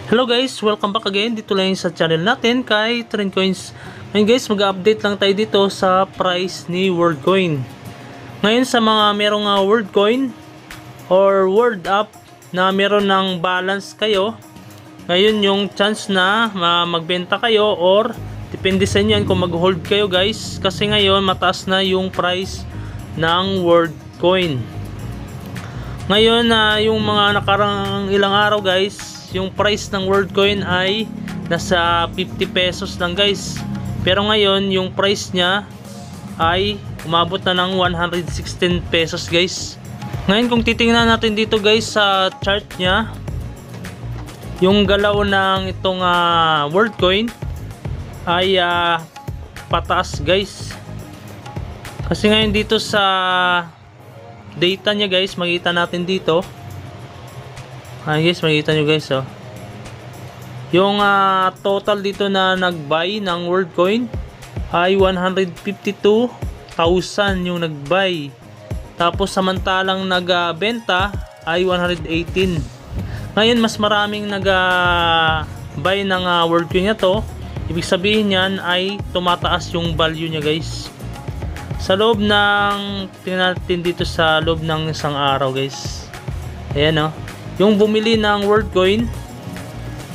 Hello guys, welcome back again dito lang sa channel natin kay TrendCoins. Ngayon guys, mag-update lang tayo dito sa price ni WorldCoin. Ngayon sa mga merong WorldCoin or World Up na meron ng balance kayo, ngayon yung chance na magbenta kayo or depende sa inyo kung mag-hold kayo guys, kasi ngayon mataas na yung price ng WorldCoin. Ngayon yung mga nakarang ilang araw guys, yung price ng WorldCoin ay nasa 50 pesos lang guys, pero ngayon yung price nya ay umabot na ng 116 pesos guys. Ngayon kung titingnan natin dito guys sa chart nya, yung galaw ng itong WorldCoin ay pataas guys, kasi ngayon dito sa data nya guys, makita natin dito. Guys, makikita nyo guys yung total dito na nag-buy ng WorldCoin ay 152,000 yung nag-buy, tapos samantalang nag-benta ay 118. Ngayon mas maraming nag-buy ng WorldCoin na to, ibig sabihin yan ay tumataas yung value nya guys sa loob ng, tingnan natin dito sa loob ng isang araw guys. Ayan yung bumili ng WorldCoin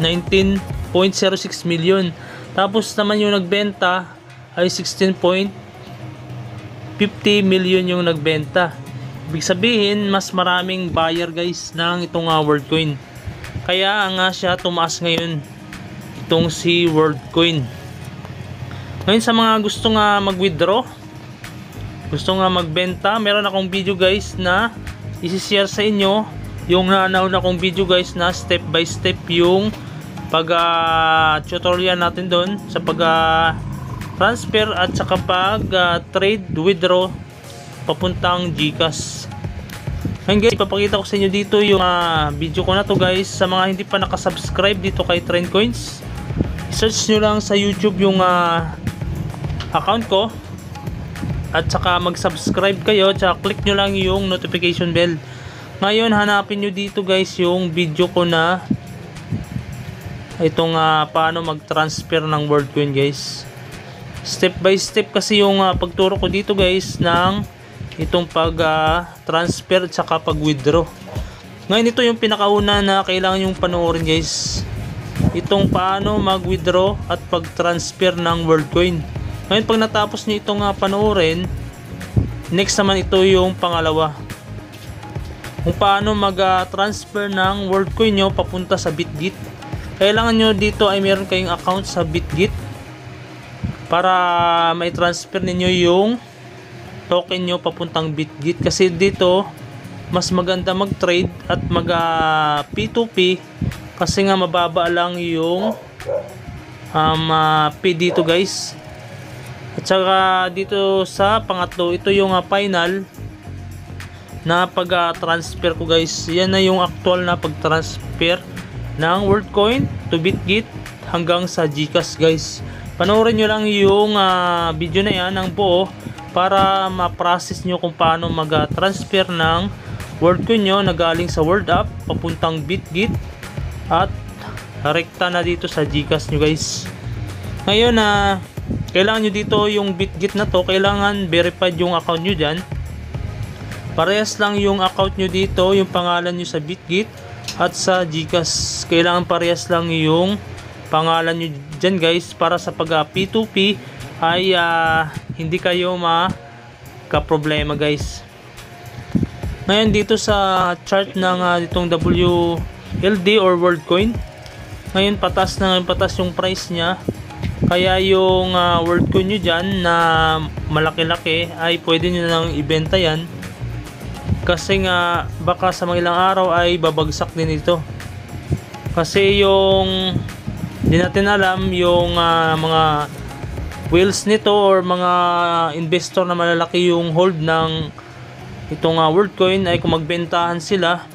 19.06 million, tapos naman yung nagbenta ay 16.50 million yung nagbenta. Ibig sabihin mas maraming buyer guys ng itong WorldCoin, kaya nga siya tumaas ngayon itong si WorldCoin. Ngayon sa mga gusto nga mag-withdraw, gusto nga magbenta, meron akong video guys na isi-share sa inyo, yung nauna kong video guys na step by step yung pag tutorial natin doon sa pag transfer at saka pag trade withdraw papuntang GCash. Ngayon guys, ipapakita ko sa inyo dito yung video ko na to guys. Sa mga hindi pa nakasubscribe dito kay TrendCoins, search nyo lang sa YouTube yung account ko at saka mag subscribe kayo, at click nyo lang yung notification bell. Ngayon hanapin nyo dito guys yung video ko na itong paano mag-transfer ng WorldCoin guys. Step by step kasi yung pagturo ko dito guys ng itong pag-transfer at saka pag-withdraw. Ngayon ito yung pinakauna na kailangan yung panoorin guys, itong paano mag-withdraw at pag-transfer ng WorldCoin. Ngayon pag natapos nyo itong panoorin, next naman ito yung pangalawa, kung paano mag-transfer ng WorldCoin nyo papunta sa Bitget. Kailangan nyo dito ay meron kayong account sa Bitget para may transfer ninyo yung token nyo papuntang Bitget, kasi dito mas maganda mag-trade at mag P2P kasi nga mababa lang yung fee dito guys. At saka dito sa pangatlo, ito yung final na pag-transfer ko guys. Yan na yung actual na pag-transfer ng WorldCoin to Bitget hanggang sa GCash guys. Panoorin nyo lang yung video na yan ng buo para ma-process nyo kung paano mag-transfer ng WorldCoin nyo na galing sa World Up papuntang Bitget at rekta na dito sa GCash nyo guys. Ngayon kailangan nyo dito yung Bitget na to, kailangan verified yung account nyo dyan. Parehas lang yung account nyo dito, yung pangalan nyo sa Bitget at sa GCash, kailangan parehas lang yung pangalan nyo dyan guys, para sa pag P2P ay hindi kayo maka-problema guys. Ngayon dito sa chart ng itong WLD or WorldCoin, ngayon patas na patas yung price nya, kaya yung WorldCoin nyo dyan na malaki-laki ay pwede nyo nang ibenta yan, kasi nga baka sa mga ilang araw ay babagsak din ito, kasi yung hindi natin alam yung mga whales nito or mga investor na malalaki yung hold ng itong WorldCoin ay kung magbentahan sila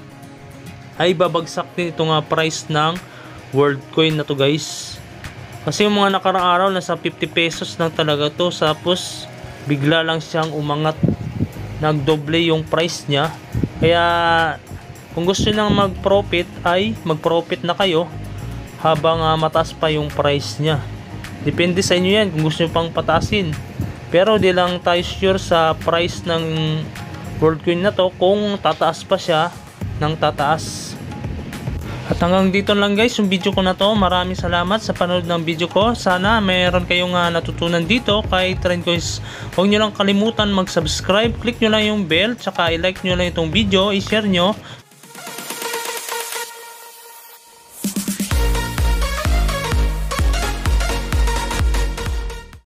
ay babagsak din itong price ng WorldCoin na to guys. Kasi yung mga nakarang araw nasa 50 pesos lang talaga to, tapos bigla lang siyang umangat, nagdoble yung price niya. Kaya kung gusto nang mag-profit ay mag-profit na kayo habang mataas pa yung price niya. Depende sa inyo yan kung gusto nyo pang pataasin. Pero di lang tayo sure sa price ng World Coin na to kung tataas pa siya ng tataas. At hanggang dito lang guys yung video ko na to. Maraming salamat sa panood ng video ko. Sana mayroon kayong natutunan dito kay Trend Coins. Huwag nyo lang kalimutan mag-subscribe. Click nyo lang yung bell. Tsaka i-like nyo lang itong video. I-share nyo